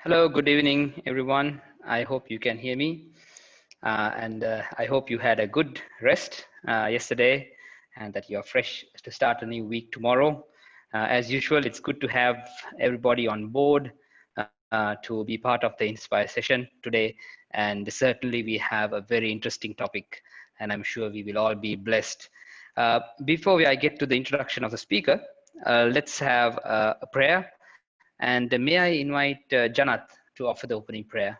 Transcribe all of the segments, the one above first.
Hello, good evening, everyone. I hope you can hear me. And I hope you had a good rest yesterday and that you're fresh to start a new week tomorrow. As usual, it's good to have everybody on board to be part of the Inspire session today. And certainly, we have a very interesting topic, and I'm sure we will all be blessed. Before I get to the introduction of the speaker, let's have a prayer. And may I invite Janath to offer the opening prayer?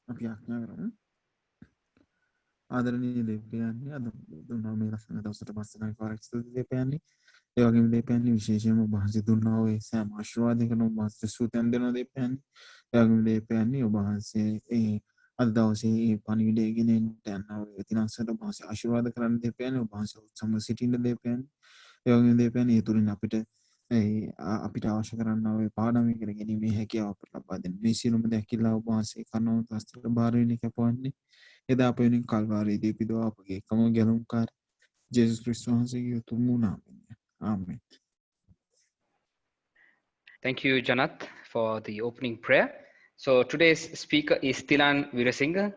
අපි ආඥා කරමු. ආදරණීය දෙවියන්නි අද දුන්නා මේ ලස්සන දවසට පස්සෙන් කාර්යයක් ස්තුති දෙපයන්නි. ඒ වගේම දෙපයන්නි විශේෂයෙන්ම වහන්සේ දුන්නා ඔය සෑම ආශිර්වාදයකම වහන්සේ සූතන් දෙනවා දෙපයන්නි. ඒ වගේම දෙපයන්නි ඔබ වහන්සේ ඒ අද දවසේ මේ පණිවිඩය ගෙන යනවා ඔය තිනස්සට වහන්සේ ආශිර්වාද කරන්න දෙපයන්නි. ඔබ වහන්සේ සම්ම සිටින්න දෙපයන්නි. ඒ වගේම දෙපයන්නි ඒ තුලින් අපිට අවශ්‍ය කරන්න ඔය පාඩම් ඉගෙන ගැනීමේ හැකියාව අපට ලබා දෙන්න. මේ සියලුම දැකිලා ඔබ වහන්සේ කනවත් අස්තර බාර වෙන කැපවන්නේ. එදා අප වෙනින් කල්වාරියේදී පිදවා අපගේ එකම ගැලුම්කාර ජේසුස් ක්‍රිස්තුස් වහන්සේගේ උතුම් නාමයෙන්. ආමෙන්. Thank you, Janath, for the opening prayer. So today's speaker is Thilan Weerasinghe.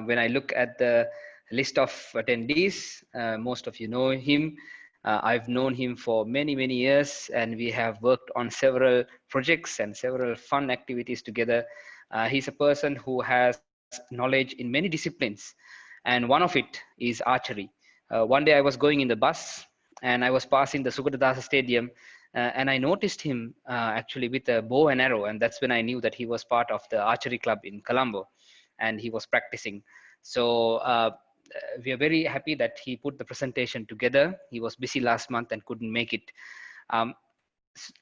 When I look at the list of attendees, most of you know him. I've known him for many, many years, and we have worked on several projects and several fun activities together. He's a person who has knowledge in many disciplines, and one of it is archery. One day I was going in the bus, and I was passing the Sugatadasa Stadium, and I noticed him actually with a bow and arrow, and that's when I knew that he was part of the archery club in Colombo, and he was practicing. So we are very happy that he put the presentation together. He was busy last month and couldn't make it.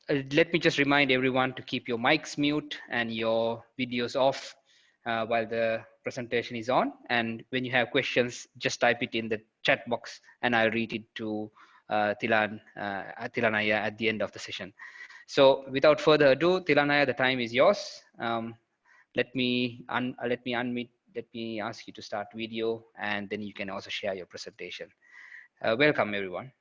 Let me just remind everyone to keep your mics mute and your videos off while the presentation is on. And when you have questions, just type it in the chat box and I'll read it to Thilanaya at the end of the session. So without further ado, Thilanaya, the time is yours. Let me unmute. Let me ask you to start video, and then you can also share your presentation. Welcome, everyone.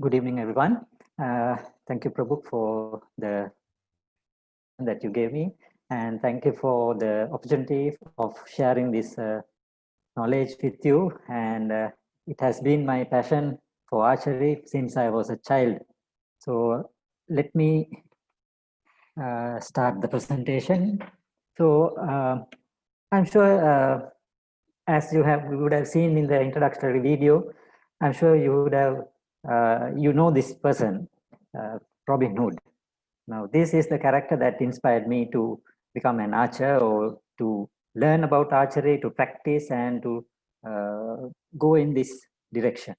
Good evening, everyone. Thank you, Prabhu, for the that you gave me, and thank you for the opportunity of sharing this knowledge with you. And it has been my passion for archery since I was a child. So let me start the presentation. So I'm sure, as you would have seen in the introductory video, I'm sure you would have you know this person, Robin Hood. Now, this is the character that inspired me to become an archer, or to learn about archery, to practice, and to go in this direction.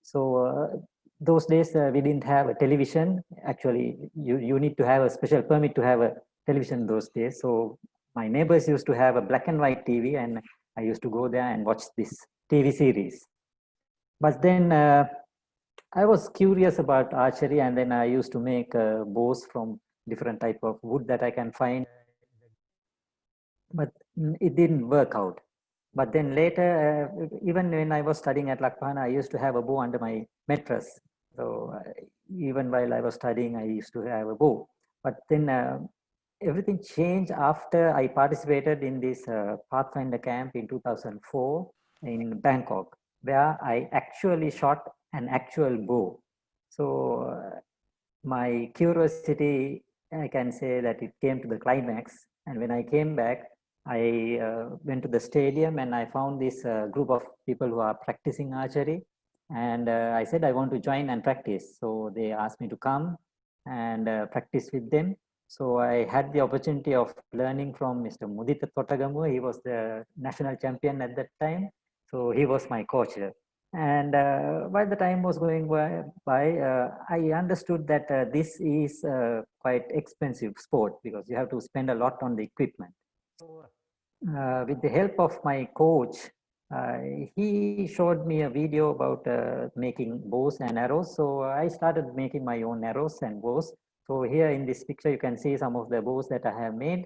So those days we didn't have a television. Actually, you need to have a special permit to have a television those days. So my neighbors used to have a black and white TV, and I used to go there and watch this TV series. But then I was curious about archery, and then I used to make bows from different type of wood that I can find. But it didn't work out. But then later, even when I was studying at Lakpana, I used to have a bow under my mattress. So even while I was studying, I used to have a bow. But then everything changed after I participated in this Pathfinder camp in 2004 in Bangkok, where I actually shot an actual bow. So my curiosity, I can say that it came to the climax. And when I came back, I went to the stadium and I found this group of people who are practicing archery. And I said, I want to join and practice. So they asked me to come and practice with them. So I had the opportunity of learning from Mr. Mudita Totagamu. He was the national champion at that time. So he was my coach. And while the time was going by, I understood that this is quite expensive sport, because you have to spend a lot on the equipment. With the help of my coach, he showed me a video about making bows and arrows. So I started making my own arrows and bows. So here in this picture, you can see some of the bows that I have made.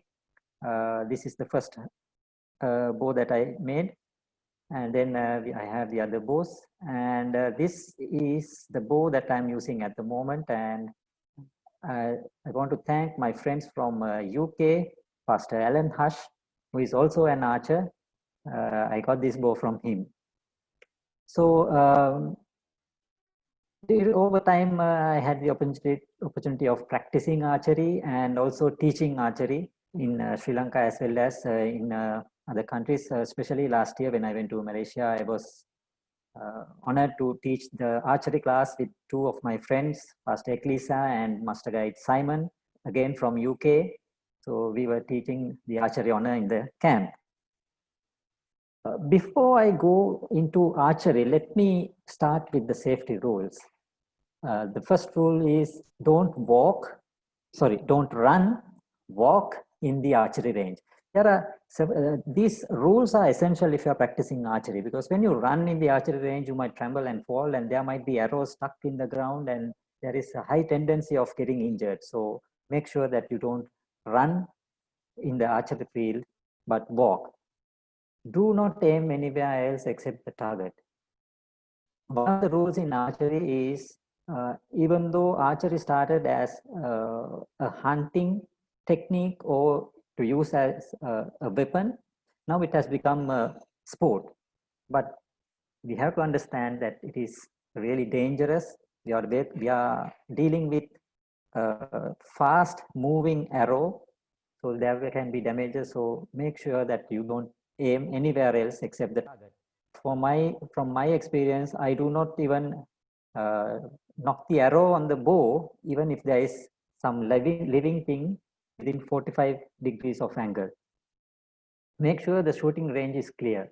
This is the first bow that I made. And then I have the other bows. And this is the bow that I'm using at the moment. And I want to thank my friends from UK, Pastor Alan Hush, who is also an archer. I got this bow from him. So over time, I had the opportunity of practicing archery and also teaching archery in Sri Lanka as well as in other countries. Especially last year when I went to Malaysia, I was honored to teach the archery class with two of my friends, Pastor Eklisa and Master Guide Simon, again from UK. So we were teaching the archery honor in the camp. Before I go into archery, let me start with the safety rules. The first rule is don't run, walk in the archery range. There are these rules are essential if you are practicing archery, because when you run in the archery range, you might tremble and fall, and there might be arrows stuck in the ground, and there is a high tendency of getting injured. So make sure that you don't run in the archery field, but walk. Do not aim anywhere else except the target. One of the rules in archery is, even though archery started as a hunting technique or to use as a weapon, now it has become a sport. But we have to understand that it is really dangerous. We are dealing with a fast moving arrow, so there can be damages. So make sure that you don't aim anywhere else except the target. From my experience, I do not even knock the arrow on the bow, even if there is some living thing within 45 degrees of angle. Make sure the shooting range is clear.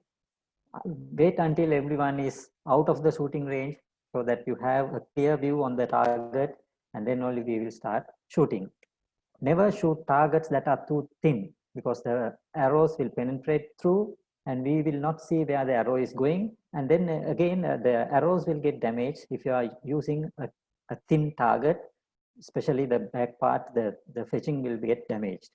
Wait until everyone is out of the shooting range so that you have a clear view on the target, and then only we will start shooting. Never shoot targets that are too thin, because the arrows will penetrate through and we will not see where the arrow is going. And then again, the arrows will get damaged if you are using a thin target, especially the back part, the fetching will get damaged.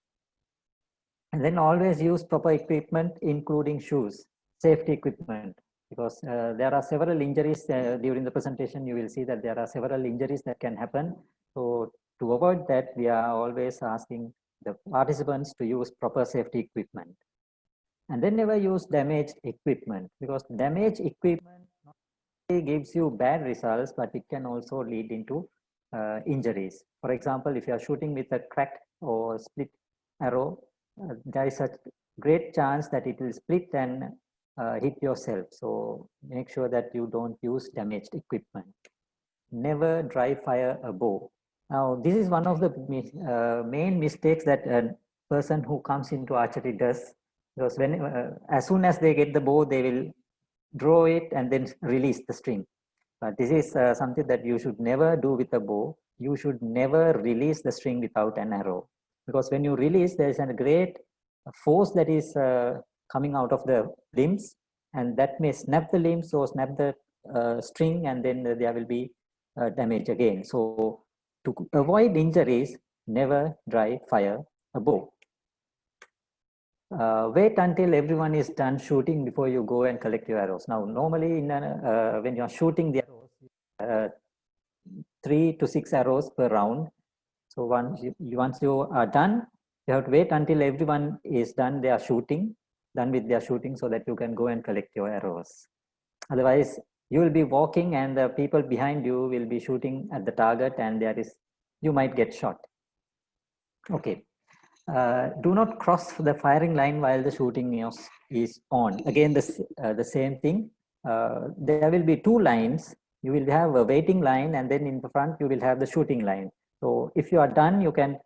And then always use proper equipment, including shoes, safety equipment, because there are several injuries during the presentation. You will see that there are several injuries that can happen. So to avoid that, we are always asking the participants to use proper safety equipment. And then never use damaged equipment, because damaged equipment not only gives you bad results, but it can also lead into injuries. For example, if you are shooting with a cracked or split arrow, there is a great chance that it will split and hit yourself. So make sure that you don't use damaged equipment. Never dry fire a bow. Now, this is one of the main mistakes that a person who comes into archery does, because when as soon as they get the bow, they will draw it and then release the string. But this is something that you should never do with a bow. You should never release the string without an arrow, because when you release, there is a great force that is coming out of the limbs, and that may snap the limbs or snap the string, and then there will be damage again. So to avoid injuries, never dry fire a bow. Wait until everyone is done shooting before you go and collect your arrows. Now, normally when you are shooting the arrows, 3 to 6 arrows per round. So once you are done, you have to wait until everyone is done with their shooting, so that you can go and collect your arrows. Otherwise, you will be walking and the people behind you will be shooting at the target, and you might get shot. Okay. Do not cross the firing line while the shooting is on. Again, the same thing. There will be 2 lines. You will have a waiting line, and then in the front you will have the shooting line. So if you are done, you can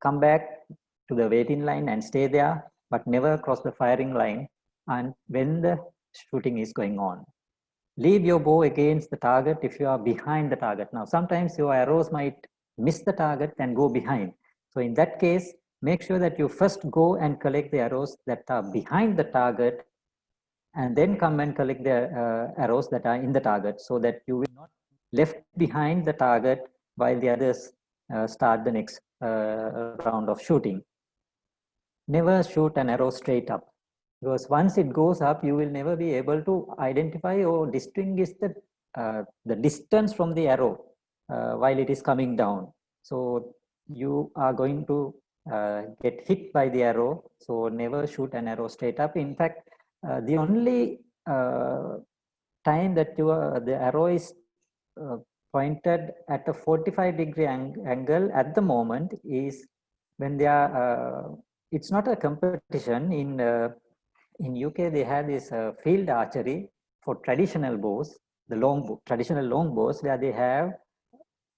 come back to the waiting line and stay there, but never cross the firing line and when the shooting is going on. Leave your bow against the target if you are behind the target. Now, sometimes your arrows might miss the target and go behind. So in that case, make sure that you first go and collect the arrows that are behind the target, and then come and collect the arrows that are in the target, so that you will not left behind the target while the others start the next round of shooting. Never shoot an arrow straight up, because once it goes up, you will never be able to identify or distinguish the distance from the arrow while it is coming down. So you are going to get hit by the arrow. So never shoot an arrow straight up. In fact, the only time that the arrow is pointed at a 45-degree angle at the moment is when they are. It's not a competition. In UK they have this field archery for traditional bows, the traditional long bows, where they have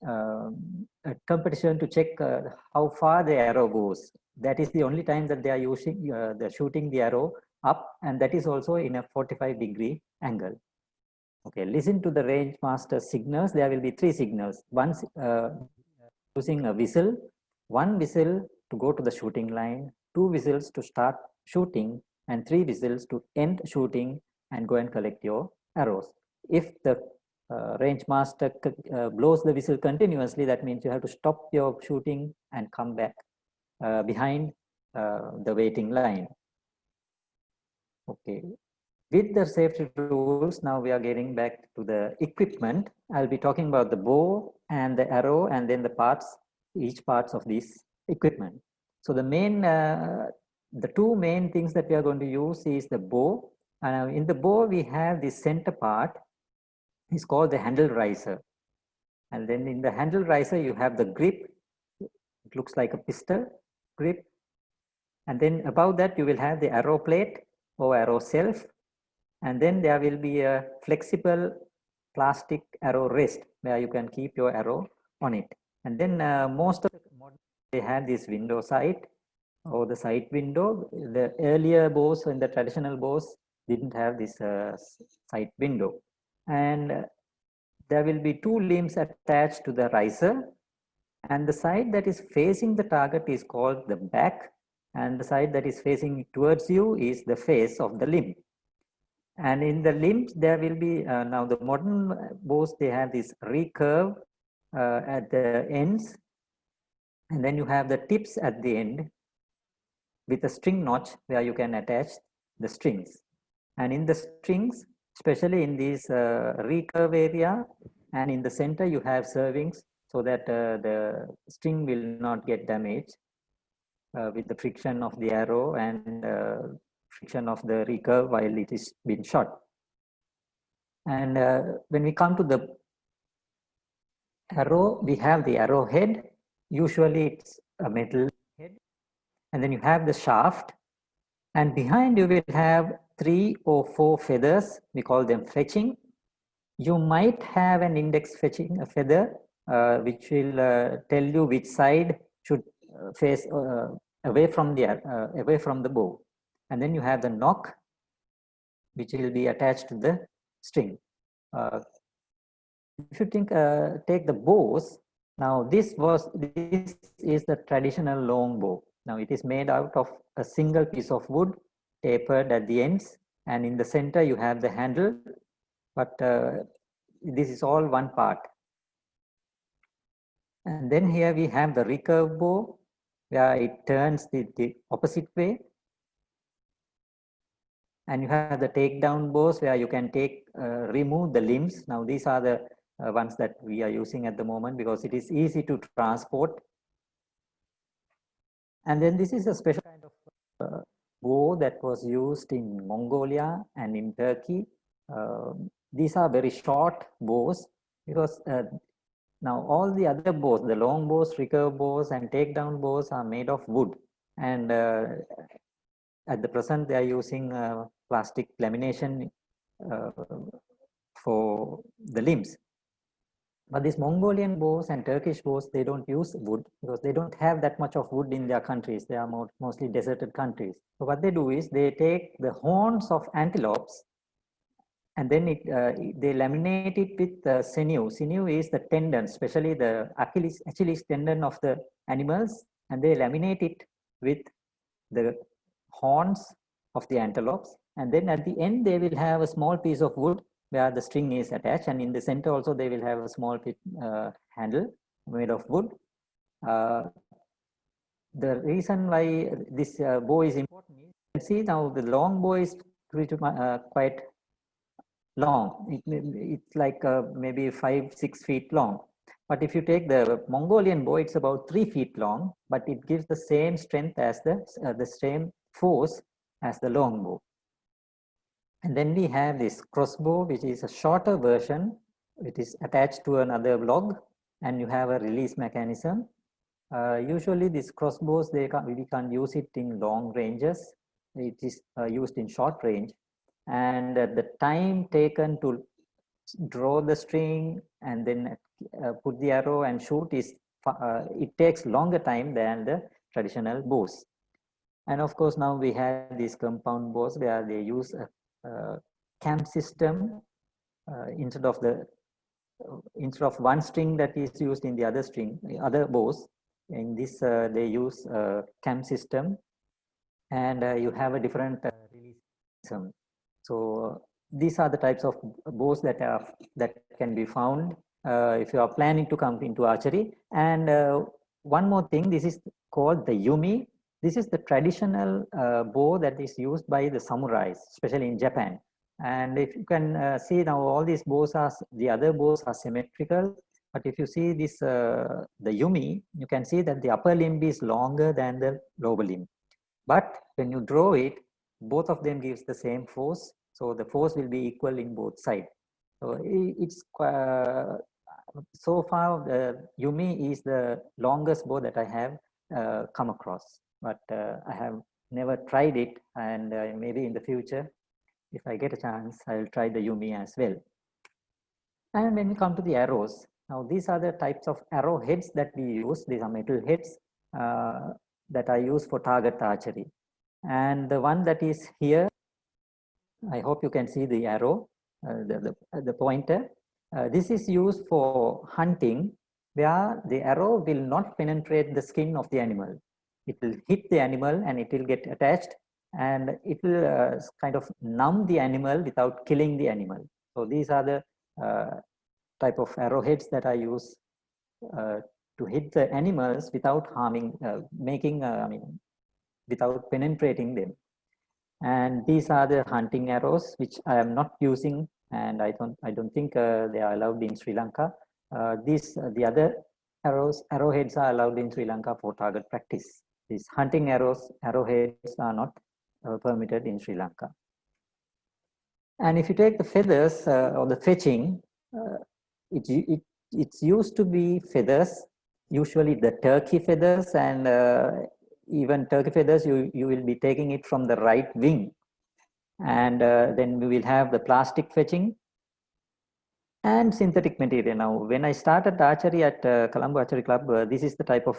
a competition to check how far the arrow goes. That is the only time that they are using they're shooting the arrow up, and that is also in a 45-degree angle. Okay, listen to the range master signals. There will be 3 signals. Once using a whistle, 1 whistle to go to the shooting line, 2 whistles to start shooting, and 3 whistles to end shooting and go and collect your arrows. If the range master blows the whistle continuously, that means you have to stop your shooting and come back behind the waiting line. Okay. With the safety rules, now we are getting back to the equipment. I'll be talking about the bow and the arrow, and then the parts, each parts of this equipment. So the main, the 2 main things that we are going to use is the bow. In the bow, we have the center part. It's called the handle riser. And then in the handle riser, you have the grip. It looks like a pistol grip. And then above that, you will have the arrow plate or arrow shelf. And then there will be a flexible plastic arrow rest where you can keep your arrow on it. And then most of the models, they have this window sight or the sight window. The earlier bows and the traditional bows didn't have this sight window. And there will be 2 limbs attached to the riser. And the side that is facing the target is called the back. And the side that is facing towards you is the face of the limb. And in the limbs, there will be, now the modern bows, they have this recurve at the ends. And then you have the tips at the end with a string notch where you can attach the strings. And in the strings, especially in this recurve area and in the center, you have servings so that the string will not get damaged with the friction of the arrow and friction of the recurve while it is being shot. And when we come to the arrow, we have the arrow head. Usually it's a metal head. And then you have the shaft. And behind you will have 3 or 4 feathers. We call them fetching. You might have an index fetching a feather, which will tell you which side should face away from the bow. And then you have the nock, which will be attached to the string. If you take the bows, now this is the traditional long bow. Now it is made out of a single piece of wood tapered at the ends, and in the center you have the handle, but this is all one part. And then here we have the recurve bow, where it turns the opposite way. And you have the takedown bows where you can remove the limbs. Now these are the ones that we are using at the moment because it is easy to transport. And then this is a special kind of bow that was used in Mongolia and in Turkey. These are very short bows because now all the other bows, the long bows, recurve bows and takedown bows are made of wood. And at the present, they are using plastic lamination for the limbs. But these Mongolian bows and Turkish bows, they don't use wood because they don't have that much of wood in their countries. They are mostly deserted countries. So what they do is they take the horns of antelopes and then they laminate it with sinew. Sinew is the tendon, especially the Achilles tendon of the animals, and they laminate it with the horns of the antelopes, and then at the end they will have a small piece of wood where the string is attached, and in the center also they will have a small handle made of wood. The reason why this bow is important is you can see now the long bow is quite long. It's like maybe 5-6 feet long. But if you take the Mongolian bow, it's about 3 feet long, but it gives the same strength as the same force as the long bow. And then we have this crossbow, which is a shorter version. It is attached to another log, and you have a release mechanism. Usually these crossbows, we can't use it in long ranges. It is used in short range. And the time taken to draw the string and then put the arrow and shoot is it takes longer time than the traditional bows. And of course now we have these compound bows where they use a cam system instead of one string that is used in the other bows. In this they use a cam system, and you have a different release system. So these are the types of bows that can be found if you are planning to come into archery. And one more thing, this is called the yumi. This is the traditional bow that is used by the samurais, especially in Japan. And if you can see now, all these bows the other bows are symmetrical. But if you see this, the yumi, you can see that the upper limb is longer than the lower limb. But when you draw it, both of them gives the same force. So the force will be equal in both sides. So it's so far the yumi is the longest bow that I have come across. But I have never tried it, and maybe in the future, if I get a chance, I'll try the yumi as well. And when we come to the arrows, now these are the types of arrow heads that we use. These are metal heads that are used for target archery. And the one that is here, I hope you can see the arrow, the pointer. This is used for hunting, where the arrow will not penetrate the skin of the animal. It will hit the animal and it will get attached, and it will kind of numb the animal without killing the animal. So these are the type of arrowheads that I use to hit the animals without harming, without penetrating them. And these are the hunting arrows, which I am not using, and I don't think they are allowed in Sri Lanka. The other arrowheads are allowed in Sri Lanka for target practice. These hunting arrowheads are not permitted in Sri Lanka. And if you take the feathers or the fetching, it's used to be feathers, usually the turkey feathers, and even turkey feathers, you will be taking it from the right wing. And then we will have the plastic fetching and synthetic material. Now, when I started archery at Colombo Archery Club, this is the type of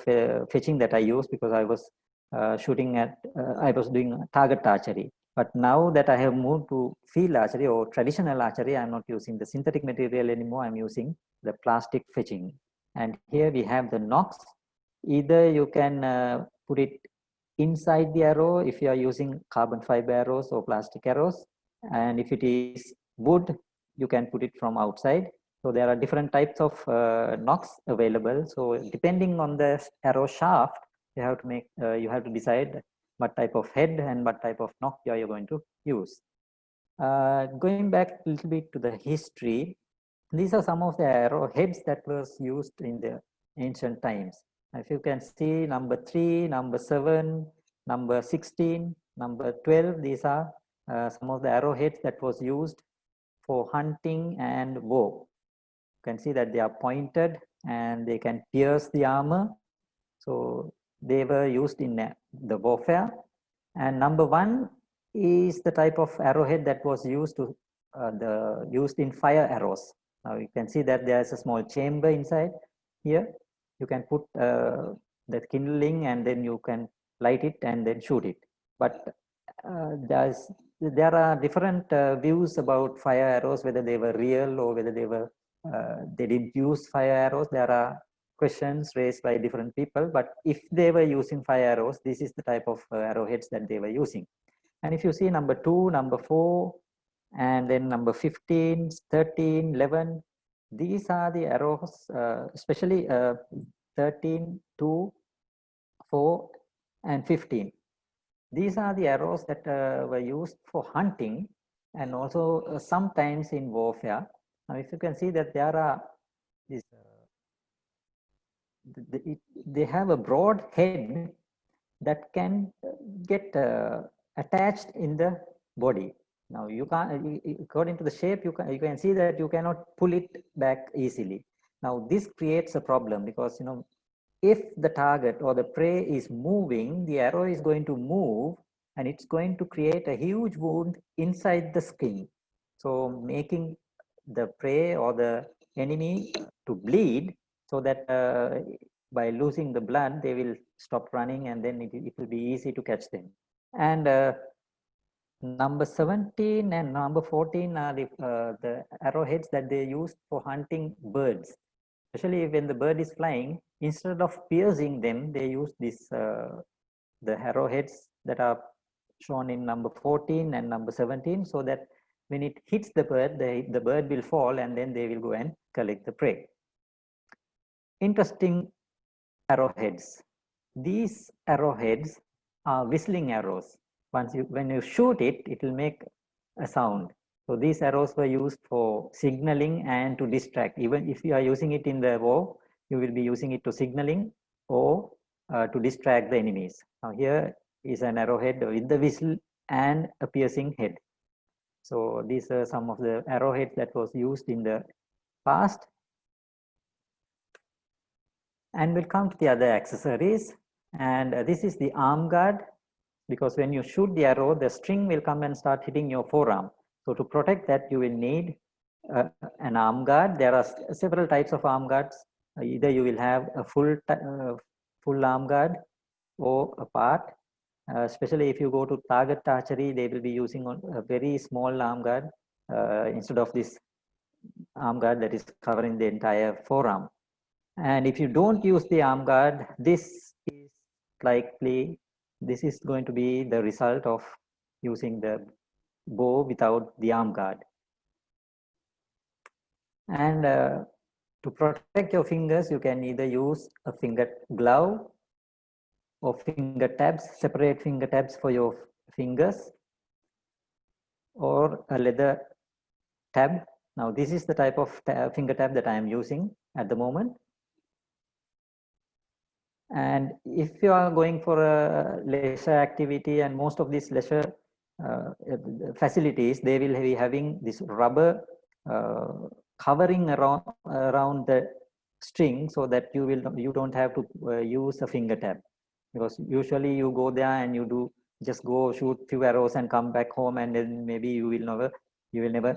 fetching that I used, because I was I was doing target archery. But now that I have moved to field archery or traditional archery, I'm not using the synthetic material anymore. I'm using the plastic fetching. And here we have the nocks. Either you can put it inside the arrow if you are using carbon fiber arrows or plastic arrows. And if it is wood, you can put it from outside. So there are different types of nocks available. So depending on the arrow shaft, you have to decide what type of head and what type of nock you are going to use. Going back a little bit to the history, these are some of the arrow heads that was used in the ancient times. If you can see, number 3, number 7, number 16, number 12, these are some of the arrowheads that was used for hunting and war. You can see that they are pointed and they can pierce the armor. So they were used in the warfare. And number 1 is the type of arrowhead that was used in fire arrows. Now you can see that there is a small chamber inside here. You can put the kindling and then you can light it and then shoot it. But there are different views about fire arrows, whether they were real or whether they didn't use fire arrows. There are questions raised by different people, but if they were using 5 arrows, this is the type of arrowheads that they were using. And if you see number 2, number 4, and then number 15, 13, 11, these are the arrows, especially 13, 2, 4, and 15. These are the arrows that were used for hunting and also sometimes in warfare. Now, if you can see that there are these, they have a broad head that can get attached in the body. Now, you can't, according to the shape, you can see that you cannot pull it back easily. Now, this creates a problem because, you know, if the target or the prey is moving, the arrow is going to move and it's going to create a huge wound inside the skin. So making the prey or the enemy to bleed, so that by losing the blood, they will stop running and then it will be easy to catch them. And number 17 and number 14 are the arrowheads that they use for hunting birds. Especially when the bird is flying, instead of piercing them, they use this the arrowheads that are shown in number 14 and number 17, so that when it hits the bird, the bird will fall and then they will go and collect the prey. Interesting arrowheads. These arrowheads are whistling arrows. When you shoot it, it will make a sound. So these arrows were used for signaling and to distract. Even if you are using it in the war, you will be using it to signaling or to distract the enemies. Now here is an arrowhead with the whistle and a piercing head. So these are some of the arrowheads that was used in the past. And we'll come to the other accessories. And this is the arm guard, because when you shoot the arrow, the string will come and start hitting your forearm. So to protect that, you will need an arm guard. There are several types of arm guards. Either you will have a full arm guard or a part. Especially if you go to target archery, they will be using a very small arm guard instead of this arm guard that is covering the entire forearm. And if you don't use the arm guard, this is going to be the result of using the bow without the arm guard. And to protect your fingers, you can either use a finger glove or finger tabs, separate finger tabs for your fingers, or a leather tab. Now this is the type of finger tab that I am using at the moment. And if you are going for a leisure activity, and most of these leisure facilities, they will be having this rubber covering around the string, so that you don't have to use a finger tab, because usually you go there and you just go shoot few arrows and come back home, and then maybe you will never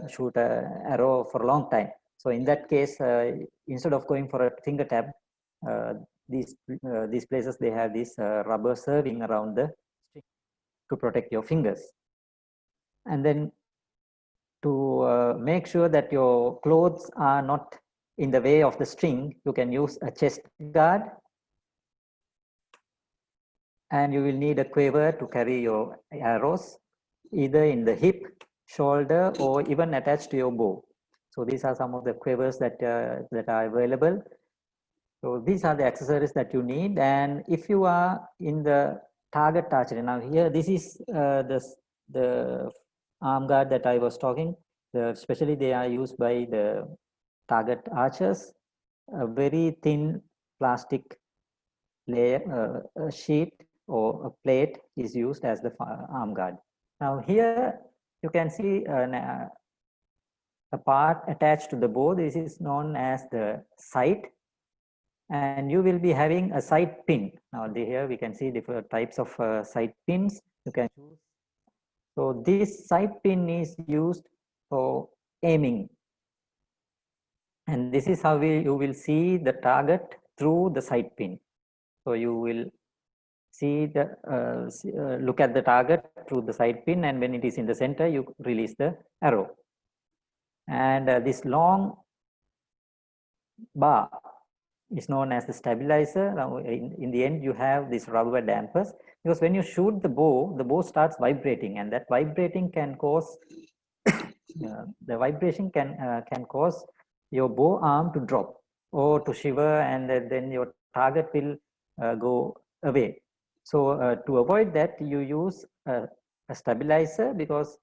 shoot an arrow for a long time. So in that case, instead of going for a finger tab, these places, they have this rubber serving around the string to protect your fingers. And then to make sure that your clothes are not in the way of the string, you can use a chest guard, and you will need a quiver to carry your arrows, either in the hip, shoulder, or even attached to your bow. So these are some of the quivers that are available. So these are the accessories that you need. And if you are in the target archery, now here, this is the arm guard that I was talking. Especially they are used by the target archers. A very thin plastic layer, a sheet or a plate is used as the arm guard. Now here you can see a part attached to the bow. This is known as the sight. And you will be having a sight pin. Now here we can see different types of sight pins you can choose. So this sight pin is used for aiming. And this is how you will see the target through the sight pin. So you will see look at the target through the sight pin, and when it is in the center, you release the arrow. And this long bar is known as the stabilizer. Now, in the end, you have these rubber dampers, because when you shoot the bow starts vibrating, and that vibrating can cause the vibration can cause your bow arm to drop or to shiver, and then your target will go away. So to avoid that, you use a stabilizer, because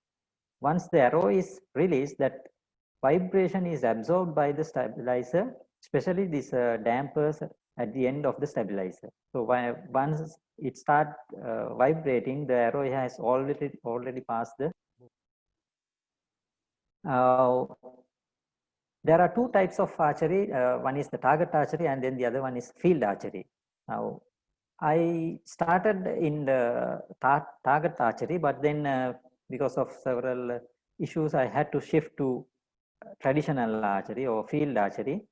once the arrow is released, that vibration is absorbed by the stabilizer, especially these dampers at the end of the stabilizer. So once it starts vibrating, the arrow has already passed the. There are two types of archery. One is the target archery, and then the other one is field archery. Now, I started in the target archery, but then because of several issues, I had to shift to traditional archery or field archery.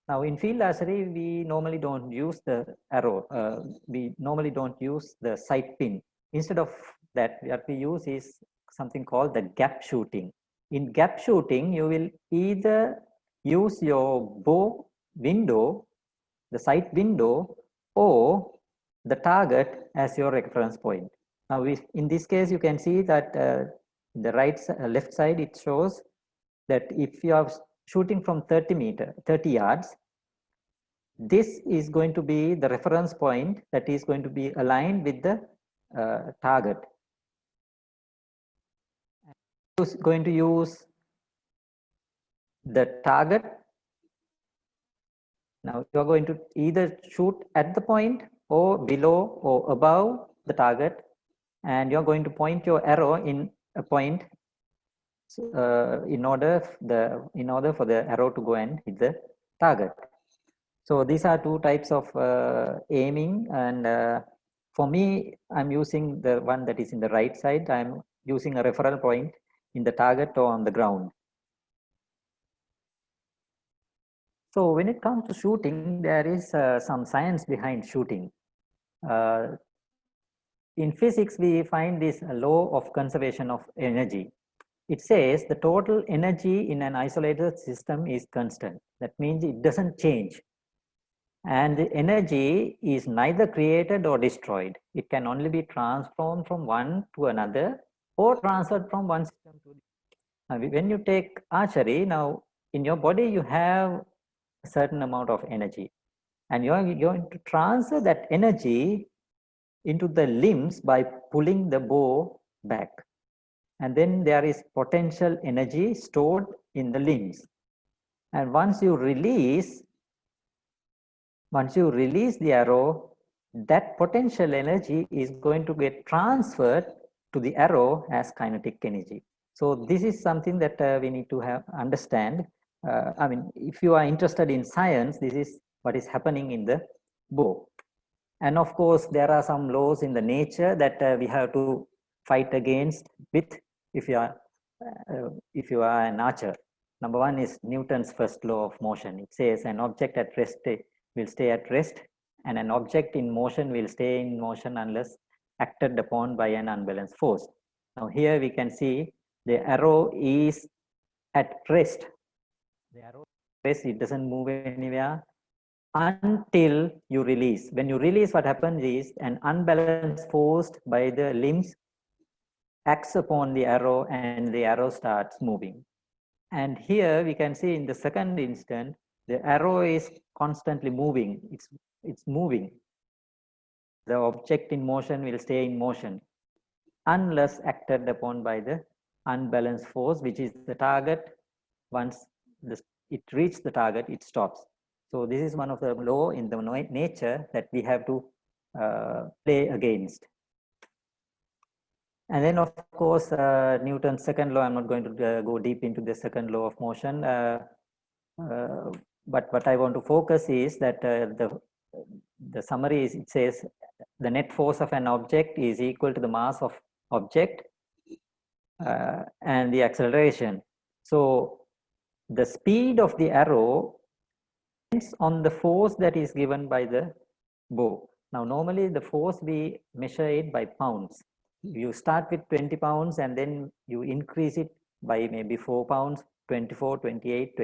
Now, in field archery, we normally don't use the arrow. We normally don't use the sight pin. Instead of that, what we use is something called the gap shooting. In gap shooting, you will either use your bow window, the sight window, or the target as your reference point. Now, in this case, you can see that the left side, it shows that if you are shooting from 30 yards, this is going to be the reference point that is going to be aligned with the target. Is going to use the target. Now you are going to either shoot at the point or below or above the target, and you are going to point your arrow in a point in order for the arrow to go and hit the target. So these are two types of aiming, and for me, I'm using the one that is in the right side. I'm using a referral point in the target or on the ground. So when it comes to shooting, there is some science behind shooting. In physics, we find this law of conservation of energy. It says the total energy in an isolated system is constant. That means it doesn't change. And the energy is neither created or destroyed. It can only be transformed from one to another or transferred from one system to another. When you take archery, now in your body, you have a certain amount of energy, and you're going to transfer that energy into the limbs by pulling the bow back. And then there is potential energy stored in the limbs. And once you release the arrow, that potential energy is going to get transferred to the arrow as kinetic energy. So this is something that we need to understand. I mean, if you are interested in science, this is what is happening in the bow. And of course, there are some laws in the nature that we have to fight against with if you are an archer. Number one is Newton's first law of motion. It says an object at rest will stay at rest, and an object in motion will stay in motion unless acted upon by an unbalanced force. Now here we can see the arrow is at rest. The arrow at rest, it doesn't move anywhere until you release. When you release, what happens is an unbalanced force by the limbs acts upon the arrow, and the arrow starts moving. And here we can see in the second instant, the arrow is constantly moving. It's moving. The object in motion will stay in motion unless acted upon by the unbalanced force, which is the target. Once it reaches the target, it stops. So this is one of the law in the nature that we have to play against. And then, of course, Newton's second law, I'm not going to go deep into the second law of motion. But what I want to focus is that the summary is, it says the net force of an object is equal to the mass of object and the acceleration. So the speed of the arrow depends on the force that is given by the bow. Now, normally the force we measure it by pounds. You start with 20 pounds and then you increase it by maybe 4 pounds, 24, 28,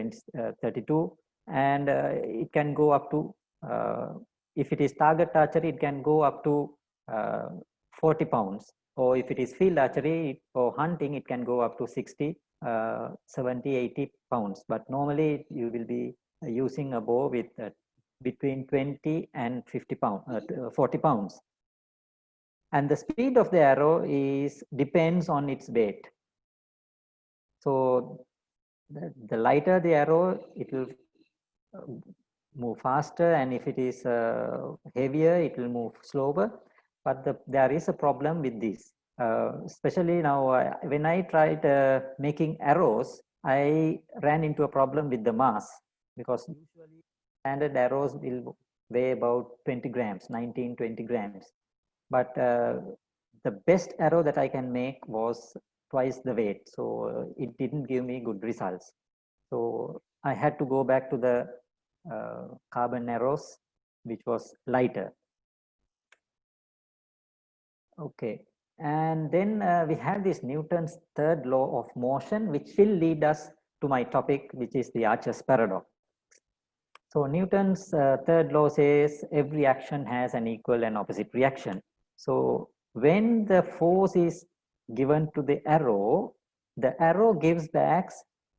32, and it can go up to If it is target archery, it can go up to 40 pounds. Or if it is field archery or hunting, it can go up to 60, 70, 80 pounds. But normally you will be using a bow with between 20 and 50 pounds, 40 pounds. And the speed of the arrow depends on its weight. So the lighter the arrow, it will move faster, and if it is heavier, it will move slower. But there is a problem with this. Especially now, when I tried making arrows, I ran into a problem with the mass, because usually standard arrows will weigh about 20 grams, 19, 20 grams. But the best arrow that I can make was twice the weight. So it didn't give me good results. So I had to go back to the carbon arrows, which was lighter. Okay, and then we have this Newton's third law of motion, which will lead us to my topic, which is the Archer's paradox. So Newton's third law says every action has an equal and opposite reaction. So when the force is given to the arrow gives back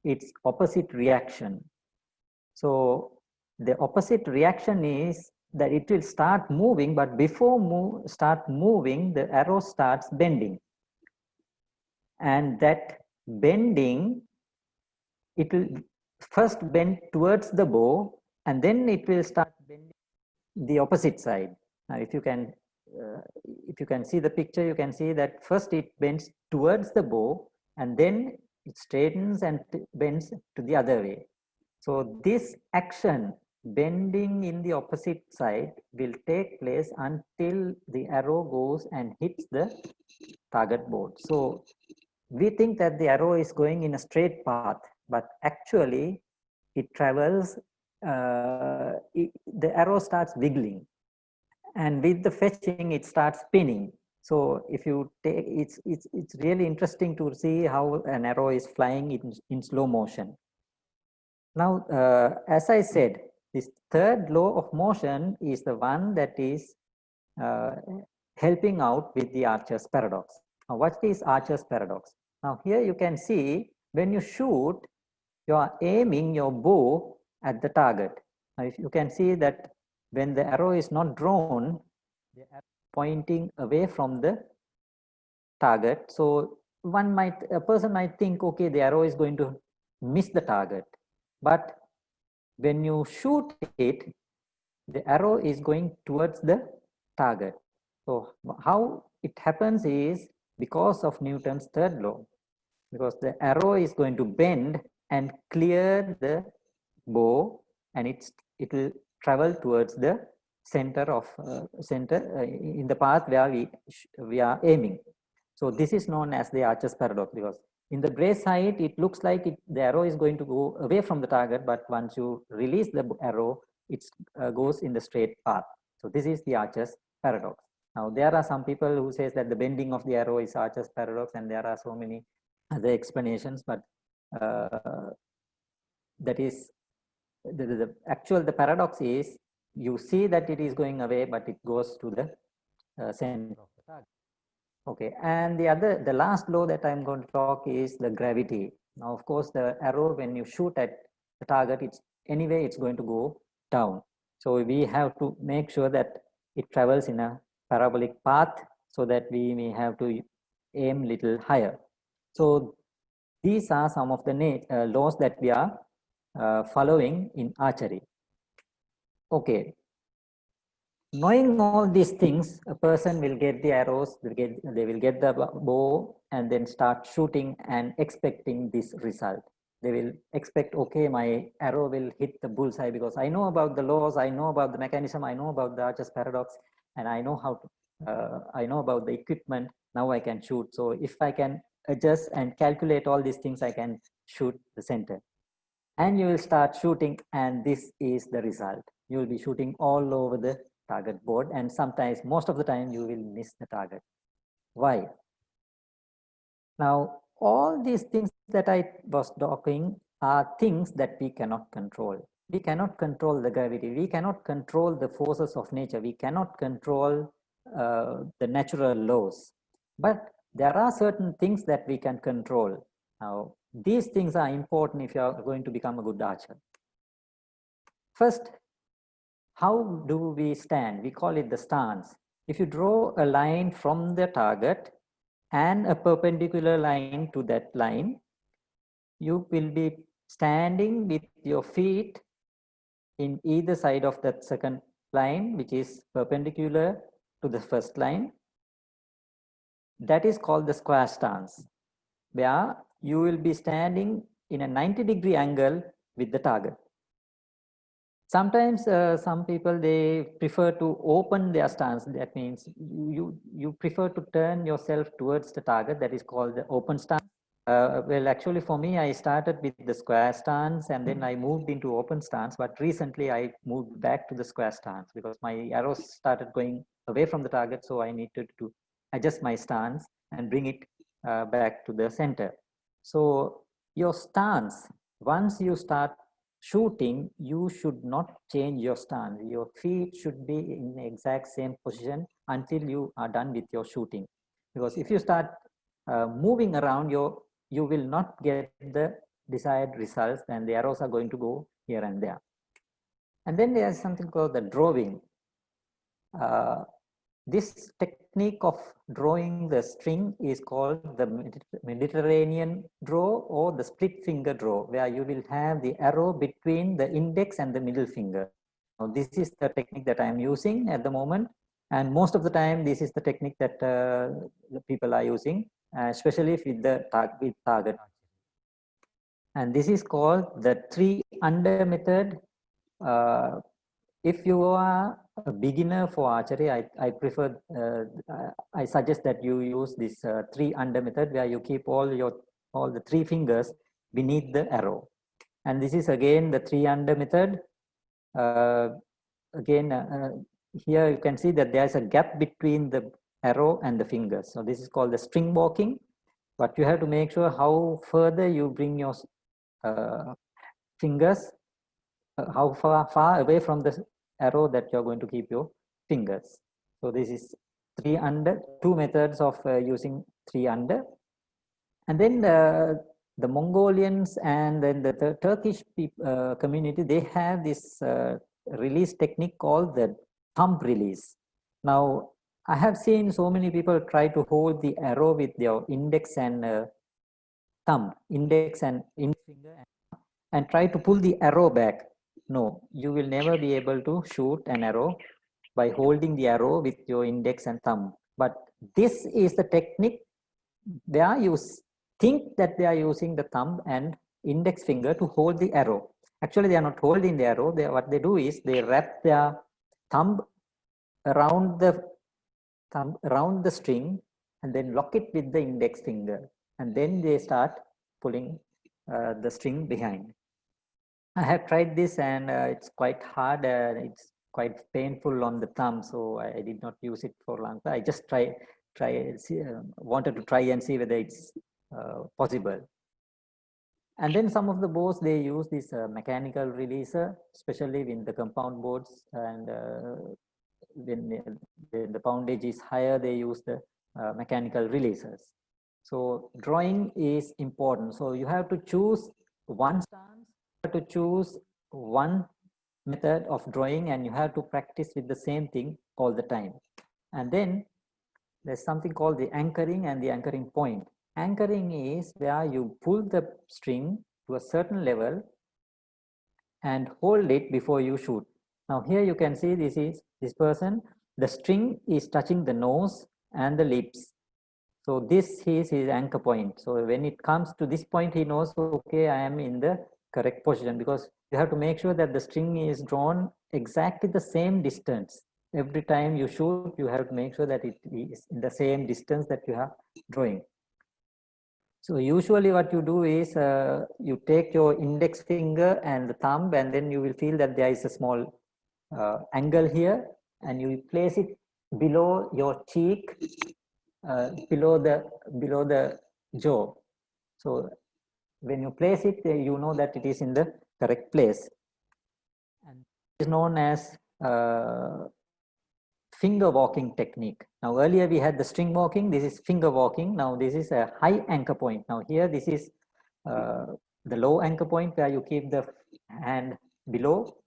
its opposite reaction. So the opposite reaction is that it will start moving, but before start moving, the arrow starts bending. And that bending, it will first bend towards the bow, and then it will start bending the opposite side. Now, if you can see the picture, you can see that first it bends towards the bow, and then it straightens and bends to the other way. So this action, bending in the opposite side, will take place until the arrow goes and hits the target board. So we think that the arrow is going in a straight path, but actually it travels, the arrow starts wiggling, and with the fetching it starts spinning. So if you take, it's really interesting to see how an arrow is flying in slow motion. Now, as I said, this third law of motion is the one that is helping out with the Archer's paradox. Now, what is Archer's paradox? Now, here you can see when you shoot, you are aiming your bow at the target. Now, if you can see that when the arrow is not drawn, the arrow is pointing away from the target. So a person might think, okay, the arrow is going to miss the target. But when you shoot it, the arrow is going towards the target. So how it happens is because of Newton's third law, because the arrow is going to bend and clear the bow, and it will travel towards the center of in the path where we are aiming. So this is known as the Archer's paradox, because in the gray side, it looks like the arrow is going to go away from the target, but once you release the arrow, it goes in the straight path. So this is the Archer's paradox. Now, there are some people who says that the bending of the arrow is Archer's paradox, and there are so many other explanations, but that is the paradox is you see that it is going away, but it goes to the center of the target. Okay, and the last law that I'm going to talk is the gravity. Now, of course, the arrow, when you shoot at the target, it's going to go down. So we have to make sure that it travels in a parabolic path, so that we may have to aim little higher. So these are some of the laws that we are following in archery. Okay. Knowing all these things, a person will get the arrows, they will get the bow, and then start shooting and expecting this result. They will expect, okay, my arrow will hit the bullseye, because I know about the laws, I know about the mechanism, I know about the Archer's paradox, and I know how to, I know about the equipment. Now I can shoot. So if I can adjust and calculate all these things, I can shoot the center. And you will start shooting, and this is the result. You will be shooting all over the target board, and sometimes, most of the time, you will miss the target. Why? Now, all these things that I was talking are things that we cannot control. we cannot control the gravity. We cannot control the forces of nature. We cannot control the natural laws. But there are certain things that we can control. Now, these things are important if you are going to become a good archer. First, how do we stand? We call it the stance. If you draw a line from the target and a perpendicular line to that line, you will be standing with your feet in either side of that second line, which is perpendicular to the first line. That is called the square stance, where you will be standing in a 90-degree angle with the target. Sometimes some people, they prefer to open their stance. That means you prefer to turn yourself towards the target. That is called the open stance. Well, actually for me, I started with the square stance and then I moved into open stance. But recently I moved back to the square stance because my arrows started going away from the target. So I needed to adjust my stance and bring it back to the center. So your stance, once you start shooting, you should not change your stance. Your feet should be in the exact same position until you are done with your shooting. Because if you start moving around, you will not get the desired results and the arrows are going to go here and there. And then there's something called the drawing. This technique of drawing the string is called the Mediterranean draw or the split finger draw, where you will have the arrow between the index and the middle finger. Now, this is the technique that I'm using at the moment. And most of the time, this is the technique that the people are using, especially with the target. And this is called the 3-under method. If you are a beginner for archery, I suggest that you use this 3-under method, where you keep all the 3 fingers beneath the arrow. And this is again the 3-under method. Here you can see that there's a gap between the arrow and the fingers. So this is called the string walking. But you have to make sure how further you bring your fingers, how far away from the arrow that you're going to keep your fingers. So this is 3-under, 2 methods of using 3-under. And then the Mongolians and then the Turkish community, they have this release technique called the thumb release. Now, I have seen so many people try to hold the arrow with their index and thumb, index and finger, and try to pull the arrow back. No, you will never be able to shoot an arrow by holding the arrow with your index and thumb. But this is the technique where you think that they are using the thumb and index finger to hold the arrow. Actually, they are not holding the arrow. What they do is they wrap their thumb around the string and then lock it with the index finger. And then they start pulling the string behind. I have tried this and it's quite hard. It's quite painful on the thumb, so I did not use it for long. I just wanted to try and see whether it's possible. And then some of the bows, they use this mechanical releaser, especially in the compound boards, and when the poundage is higher, they use the mechanical releasers. So drawing is important. So you have to choose one stance, you have to choose one method of drawing, and you have to practice with the same thing all the time. And then there's something called the anchoring and the anchoring point. Anchoring is where you pull the string to a certain level and hold it before you shoot. Now here you can see this person, the string is touching the nose and the lips. So this is his anchor point. So when it comes to this point, he knows, okay, I am in the correct position, because you have to make sure that the string is drawn exactly the same distance. Every time you shoot, you have to make sure that it is in the same distance that you are drawing. So usually what you do is you take your index finger and the thumb, and then you will feel that there is a small angle here, and you place it below your cheek, below the jaw. So when you place it, you know that it is in the correct place. is known as finger walking technique. Now earlier we had the string walking, this is finger walking. Now this is a high anchor point. Now here this is the low anchor point where you keep the hand below,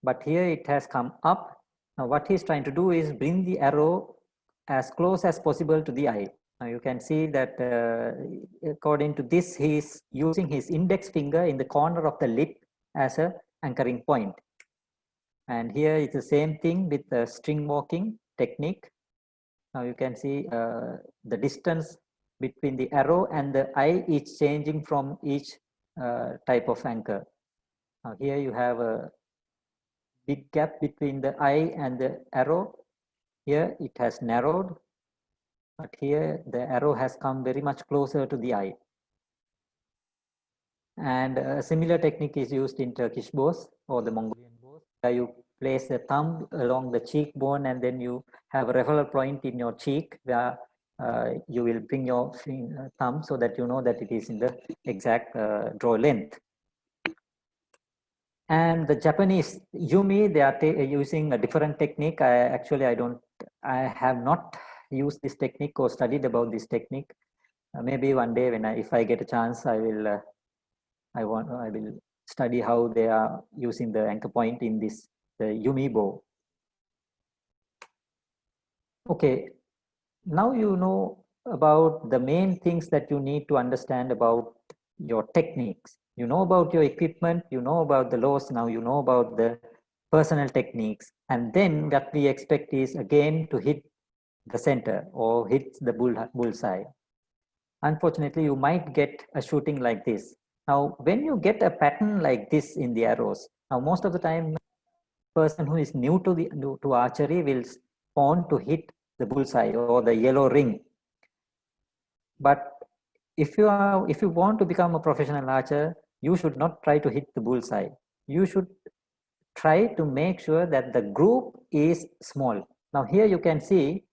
but here it has come up. Now what he's trying to do is bring the arrow as close as possible to the eye. Now you can see that according to this, he is using his index finger in the corner of the lip as a anchoring point. And here it's the same thing with the string walking technique. Now you can see the distance between the arrow and the eye is changing from each type of anchor. Now here you have a big gap between the eye and the arrow. Here it has narrowed, but here the arrow has come very much closer to the eye. And a similar technique is used in Turkish bows or the Mongolian bows, where you place the thumb along the cheekbone and then you have a referral point in your cheek where you will bring your thumb so that you know that it is in the exact draw length. And the Japanese Yumi, they are using a different technique. I have not used this technique or studied about this technique. Maybe one day when if I get a chance, I will study how they are using the anchor point in this the Yumi bow. Okay, now you know about the main things that you need to understand about your techniques. You know about your equipment, you know about the laws, now you know about the personal techniques. And then what we expect is again to hit the center or hit the bullseye. Unfortunately, you might get a shooting like this. Now, when you get a pattern like this in the arrows, now most of the time, person who is new to archery will want to hit the bullseye or the yellow ring. But if you want to become a professional archer, you should not try to hit the bullseye. You should try to make sure that the group is small. Now here you can see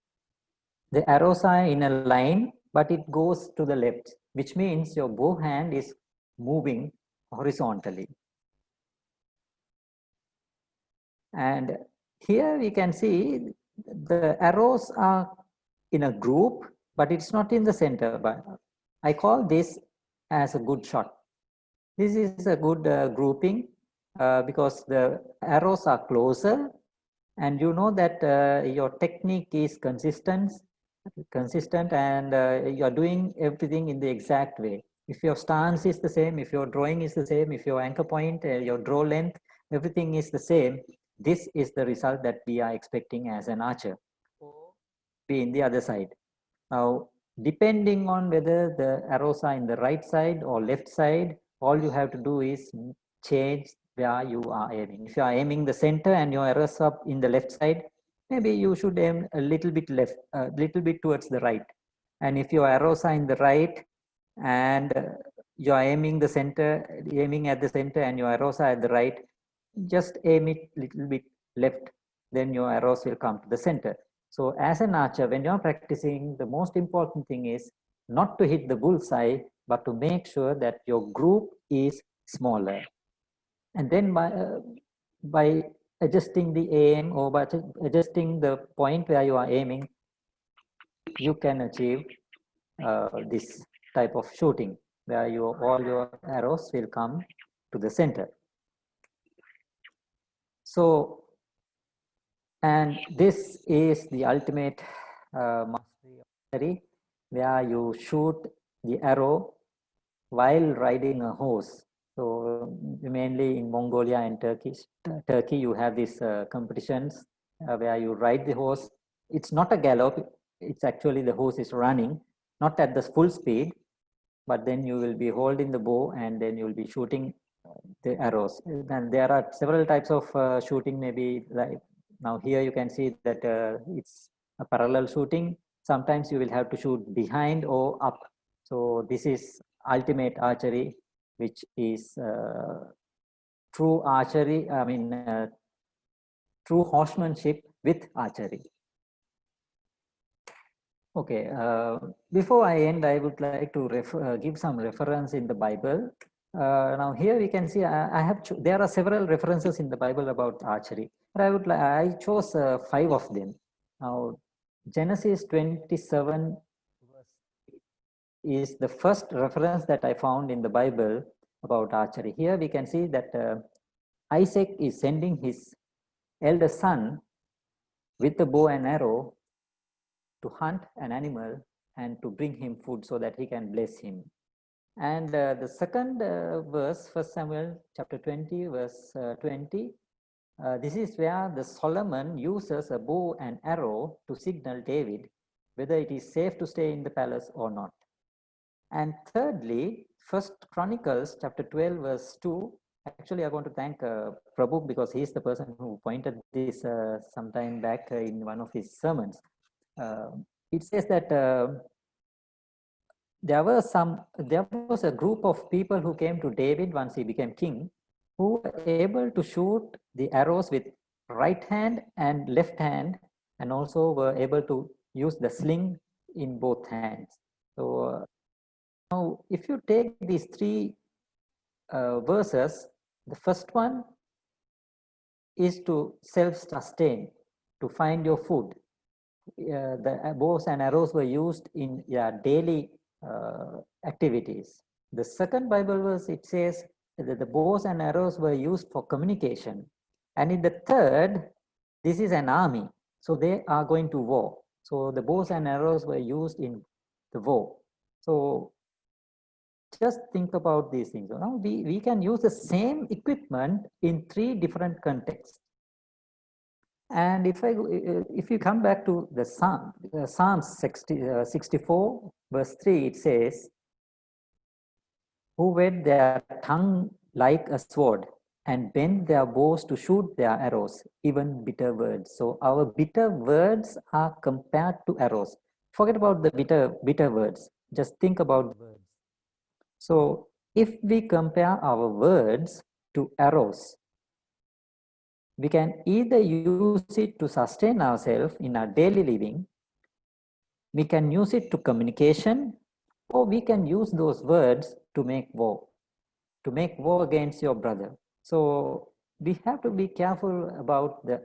the arrows are in a line, but it goes to the left, which means your bow hand is moving horizontally. And here we can see the arrows are in a group, but it's not in the center. But I call this as a good shot. This is a good grouping because the arrows are closer, and you know that your technique is consistent, and you are doing everything in the exact way. If your stance is the same, if your drawing is the same, if your anchor point, your draw length, everything is the same, this is the result that we are expecting as an archer. Be in the other side. Now, depending on whether the arrows are in the right side or left side, all you have to do is change where you are aiming. If you are aiming the center and your arrows are in the left side, maybe you should aim a little bit left, a little bit towards the right. And if your arrows are in the right and you are aiming the center, aiming at the center, and your arrows are at the right, just aim it a little bit left, then your arrows will come to the center. So as an archer, when you're practicing, the most important thing is not to hit the bullseye, but to make sure that your group is smaller. And then by adjusting the aim or by adjusting the point where you are aiming, you can achieve this type of shooting where all your arrows will come to the center. So, and this is the ultimate mastery of archery, where you shoot the arrow while riding a horse. So mainly in Mongolia and Turkey, you have these competitions where you ride the horse. It's not a gallop, it's actually the horse is running, not at the full speed, but then you will be holding the bow and then you will be shooting the arrows. And there are several types of shooting, maybe like now here you can see that it's a parallel shooting. Sometimes you will have to shoot behind or up. So this is ultimate archery, which is true archery, true horsemanship with archery. Okay, before I end, I would like to give some reference in the Bible. Now here we can see there are several references in the Bible about archery, but I chose 5 of them. Now Genesis 27 is the first reference that I found in the Bible about archery. Here we can see that Isaac is sending his elder son with a bow and arrow to hunt an animal and to bring him food so that he can bless him. And the second verse, 1 Samuel chapter 20, verse 20, this is where the Solomon uses a bow and arrow to signal David whether it is safe to stay in the palace or not. And thirdly, First Chronicles chapter 12, verse 2. Actually, I want to thank Prabhu because he is the person who pointed this some time back in one of his sermons. It says that there was a group of people who came to David once he became king, who were able to shoot the arrows with right hand and left hand, and also were able to use the sling in both hands. So now if you take these 3 verses, the first one is to self-sustain, to find your food. The bows and arrows were used in daily activities. The second Bible verse, it says that the bows and arrows were used for communication. And in the third, this is an army, so they are going to war. So the bows and arrows were used in the war. So just think about these things. You know, we can use the same equipment in 3 different contexts. And if you come back to the Psalms 64 verse 3, it says, who whet their tongue like a sword and bend their bows to shoot their arrows, even bitter words. So our bitter words are compared to arrows. Forget about the bitter words. Just think about words. So if we compare our words to arrows, we can either use it to sustain ourselves in our daily living, we can use it to communication, or we can use those words to make war against your brother. So we have to be careful about the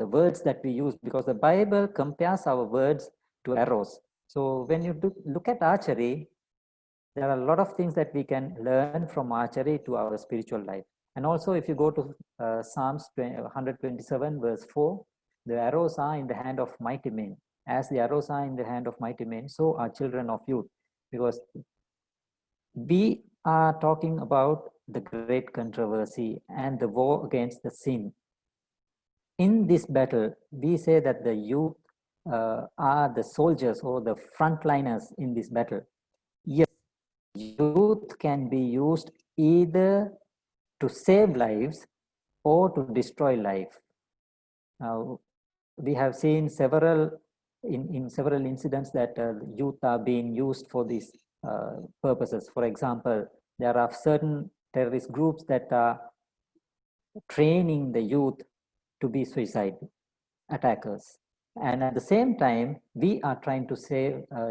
words that we use, because the Bible compares our words to arrows. So when you look at archery, there are a lot of things that we can learn from archery to our spiritual life. And also if you go to Psalms 127 verse 4, the arrows are in the hand of mighty men. As the arrows are in the hand of mighty men, so are children of youth. Because we are talking about the great controversy and the war against the sin. In this battle, we say that the youth are the soldiers or the frontliners in this battle. Yes, youth can be used either to save lives or to destroy life. Now, we have seen in several incidents that youth are being used for these purposes. For example, there are certain terrorist groups that are training the youth to be suicide attackers. And at the same time, we are trying to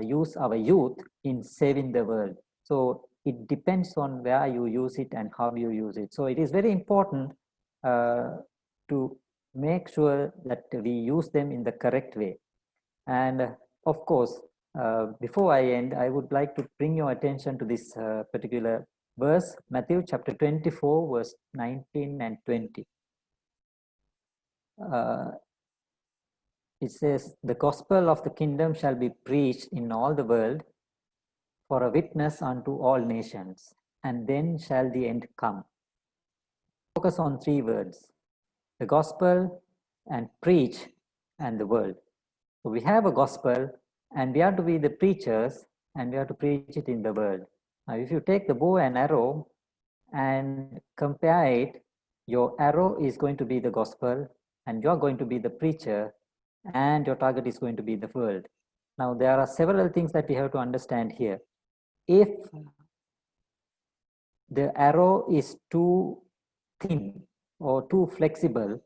use our youth in saving the world. So it depends on where you use it and how you use it. So it is very important to make sure that we use them in the correct way. And of course, before I end, I would like to bring your attention to this particular verse, Matthew chapter 24, verse 19 and 20. It says, the gospel of the kingdom shall be preached in all the world for a witness unto all nations, and then shall the end come. Focus on 3 words, the gospel and preach and the world. So we have a gospel and we have to be the preachers and we have to preach it in the world. Now, if you take the bow and arrow and compare it, your arrow is going to be the gospel and you're going to be the preacher and your target is going to be the world. Now, there are several things that we have to understand here. If the arrow is too thin or too flexible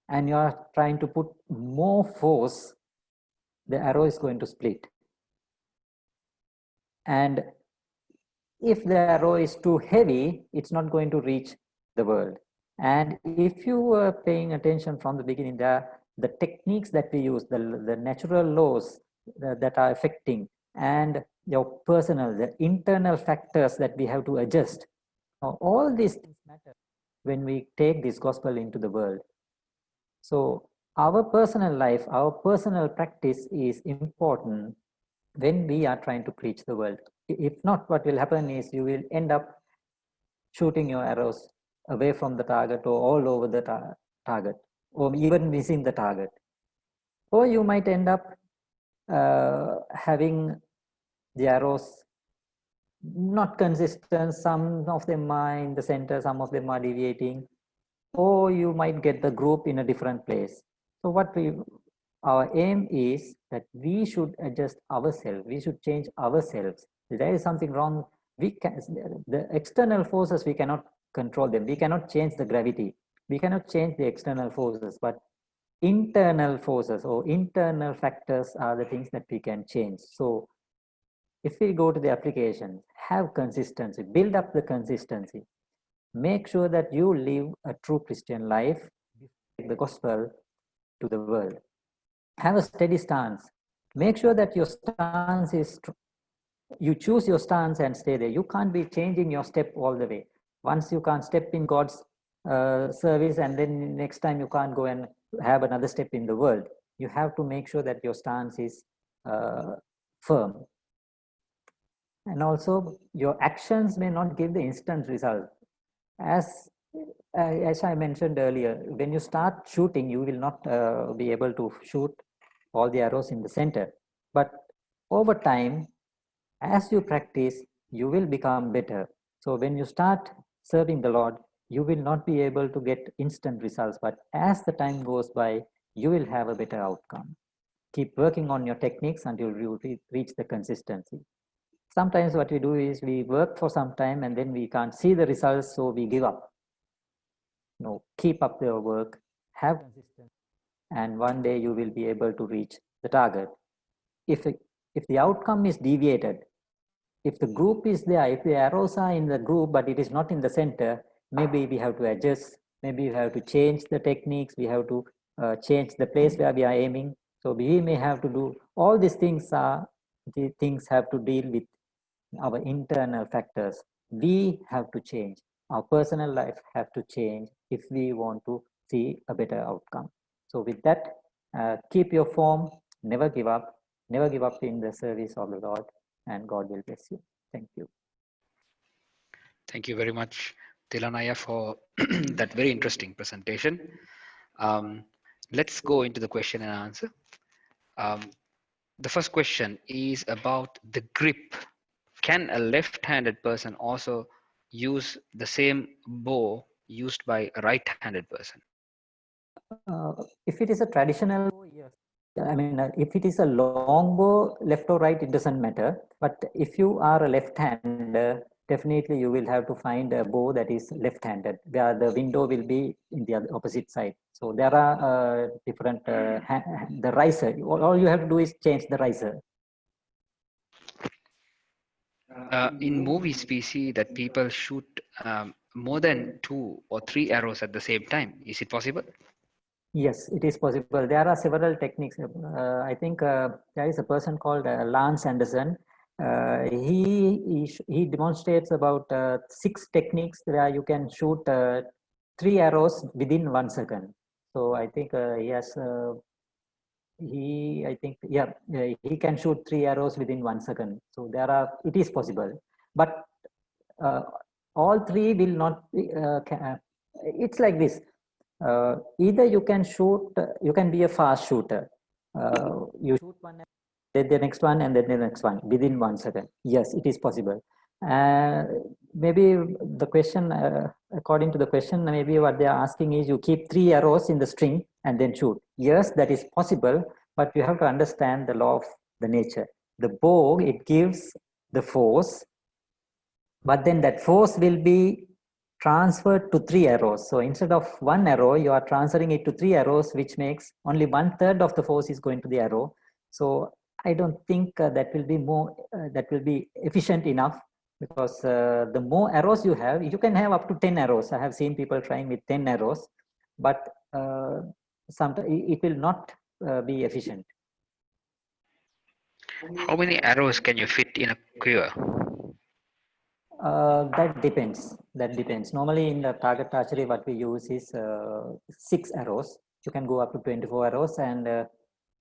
and you are trying to put more force, the arrow is going to split. And if the arrow is too heavy, it's not going to reach the world. And if you were paying attention from the beginning, the techniques that we use, the natural laws that are affecting, and your personal, the internal factors that we have to adjust, all these things matter when we take this gospel into the world. So our personal life, our personal practice is important when we are trying to preach the world. If not, what will happen is you will end up shooting your arrows away from the target or all over the target, or even missing the target. Or you might end up having the arrows not consistent. Some of them are in the center, some of them are deviating, or you might get the group in a different place. So our aim is that we should adjust ourselves, we should change ourselves. If there is something wrong, the external forces, we cannot control them, we cannot change the gravity, we cannot change the external forces, but internal forces or internal factors are the things that we can change. So if we go to the application, have consistency, build up the consistency, make sure that you live a true Christian life, take the gospel to the world. Have a steady stance. Make sure that your stance is, you choose your stance and stay there. You can't be changing your step all the way. Once you can't step in God's service, and then next time you can't go and have another step in the world. You have to make sure that your stance is firm. And also your actions may not give the instant result. As I mentioned earlier, when you start shooting, you will not be able to shoot all the arrows in the center. But over time, as you practice, you will become better. So when you start serving the Lord, you will not be able to get instant results. But as the time goes by, you will have a better outcome. Keep working on your techniques until you reach the consistency. Sometimes what we do is we work for some time and then we can't see the results, so we give up. No, keep up your work, have consistency, and one day you will be able to reach the target. If the outcome is deviated, if the group is there, if the arrows are in the group but it is not in the center, maybe we have to adjust, maybe we have to change the techniques, we have to change the place where we are aiming. So we may have to do all these things. The things have to deal with our internal factors. We have to change. Our personal life have to change if we want to see a better outcome. So with that, keep your form, never give up in the service of the Lord, and God will bless you. Thank you. Thank you very much, Thilan, for that very interesting presentation. Let's go into the question and answer. The first question is about the grip. Can a left-handed person also use the same bow used by a right-handed person? If it is a traditional bow, yes. I mean, if it is a long bow, left or right, it doesn't matter. But if you are a left-hander, definitely you will have to find a bow that is left-handed, where the window will be in the opposite side. So there are different, the riser, all you have to do is change the riser. In movies, we see that people shoot more than 2 or 3 arrows at the same time. Is it possible? Yes, it is possible. There are several techniques. I think there is a person called Lance Anderson. He demonstrates about 6 techniques where you can shoot 3 arrows within 1 second. So I think he has he can shoot 3 arrows within 1 second. So it is possible, but all 3 will not be, it's like this. Either you can shoot, you can be a fast shooter. You shoot one, then the next one, and then the next one within 1 second. Yes, it is possible. Maybe the question, according to the question, maybe what they are asking is you keep 3 arrows in the string and then shoot. Yes, that is possible, but you have to understand the law of the nature. The bow, it gives the force, but then that force will be transferred to 3 arrows. So instead of 1 arrow, you are transferring it to 3 arrows, which makes only 1/3 of the force is going to the arrow. So I don't think that will be efficient enough. because the more arrows you have, you can have up to 10 arrows. I have seen people trying with 10 arrows, but sometimes it will not be efficient. How many arrows can you fit in a quiver? That depends. That depends. Normally in the target archery, what we use is 6 arrows. You can go up to 24 arrows, and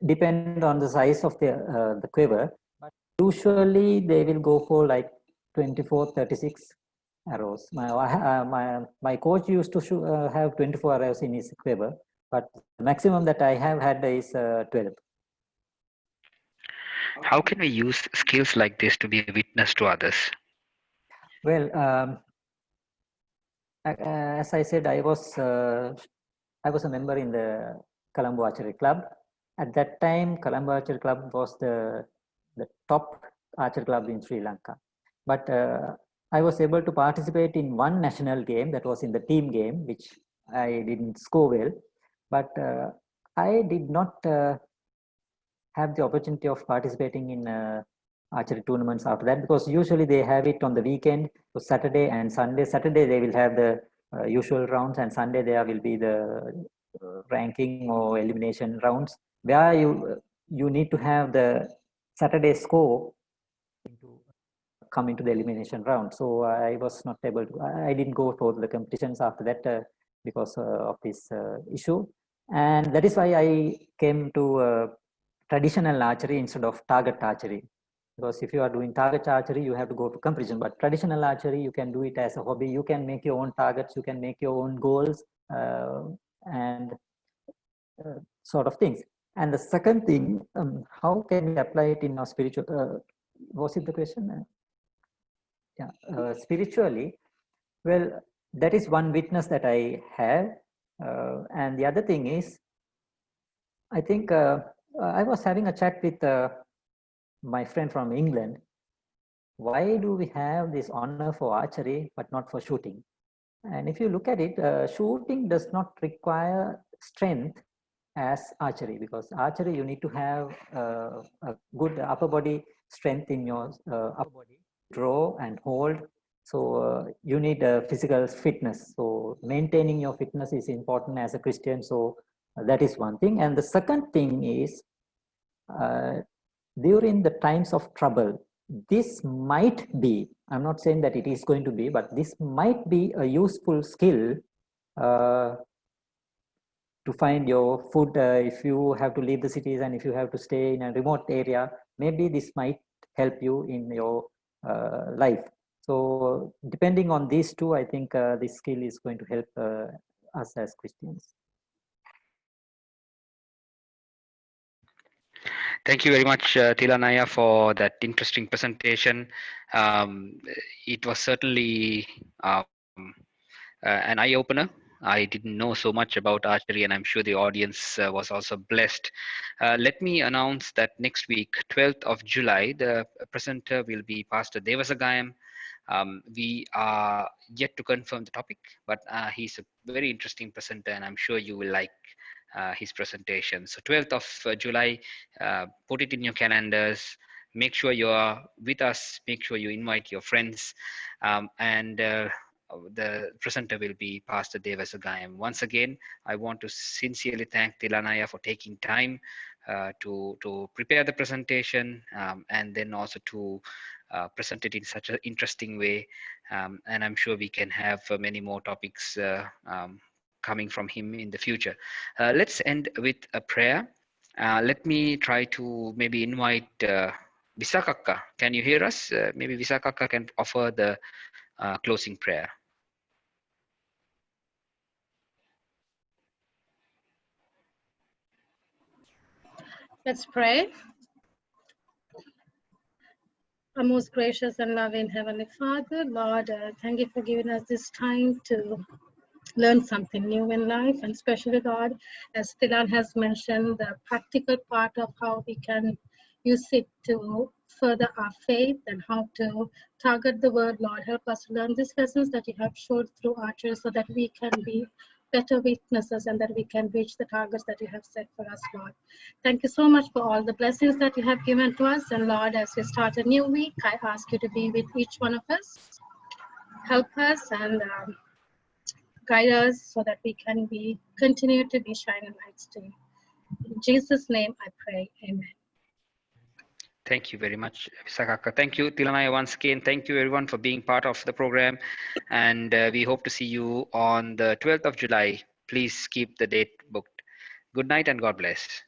depend on the size of the quiver. But usually they will go for like 24, 36 arrows. My coach used to have 24 arrows in his quiver, but the maximum that I have had is 12. How can we use skills like this to be a witness to others? Well, as I said, I was a member in the Colombo Archery Club. At that time, Colombo Archery Club was the top archery club in Sri Lanka. But I was able to participate in one national game, that was in the team game, which I didn't score well. But I did not have the opportunity of participating in archery tournaments after that, because usually they have it on the weekend, so Saturday and Sunday. Saturday they will have the usual rounds, and Sunday there will be the ranking or elimination rounds, where you need to have the Saturday score to come into the elimination round. So I was not able to, I didn't go for the competitions after that because of this issue. And that is why I came to traditional archery instead of target archery. Because if you are doing target archery, you have to go to competition. But traditional archery, you can do it as a hobby. You can make your own targets, you can make your own goals, and sort of things. And the second thing, how can we apply it in our spiritual? Was it the question? Yeah, spiritually. Well, that is one witness that I have, and the other thing is, I think I was having a chat with my friend from England. Why do we have this honor for archery but not for shooting? And if you look at it, shooting does not require strength as archery, because archery you need to have a good upper body strength in your upper body, draw and hold. So you need physical fitness. So maintaining your fitness is important as a Christian. So that is one thing. And the second thing is, during the times of trouble, this might be, I'm not saying that it is going to be, but this might be a useful skill to find your food if you have to leave the cities and if you have to stay in a remote area. Maybe this might help you in your life. So depending on these two, I think this skill is going to help us as Christians. Thank you very much, Thilan, for that interesting presentation. It was certainly an eye-opener. I didn't know so much about archery, and I'm sure the audience was also blessed. Let me announce that next week, 12th of July, the presenter will be Pastor Weerasinghe. We are yet to confirm the topic, but he's a very interesting presenter, and I'm sure you will like his presentation. So 12th of July, put it in your calendars. Make sure you are with us. Make sure you invite your friends, and the presenter will be Pastor Weerasinghe. Once again, I want to sincerely thank Thilan for taking time to prepare the presentation, and then also to present it in such an interesting way. And I'm sure we can have many more topics coming from him in the future. Let's end with a prayer. Let me try to maybe invite Visakakka. Can you hear us? Maybe Visakakka can offer the closing prayer. Let's pray. Our most gracious and loving Heavenly Father, Lord, thank you for giving us this time to learn something new in life, and especially, God, as Thilan has mentioned, the practical part of how we can use it to further our faith and how to target the word. Lord, help us learn these lessons that you have showed through archery so that we can be better witnesses, and that we can reach the targets that you have set for us, Lord. Thank you so much for all the blessings that you have given to us. And Lord, as we start a new week, I ask you to be with each one of us. Help us and guide us so that we can continue to be shining lights to you. In Jesus' name I pray, amen. Thank you very much, Sakaka. Thank you, Thilan, once again. Thank you, everyone, for being part of the program. And we hope to see you on the 12th of July. Please keep the date booked. Good night and God bless.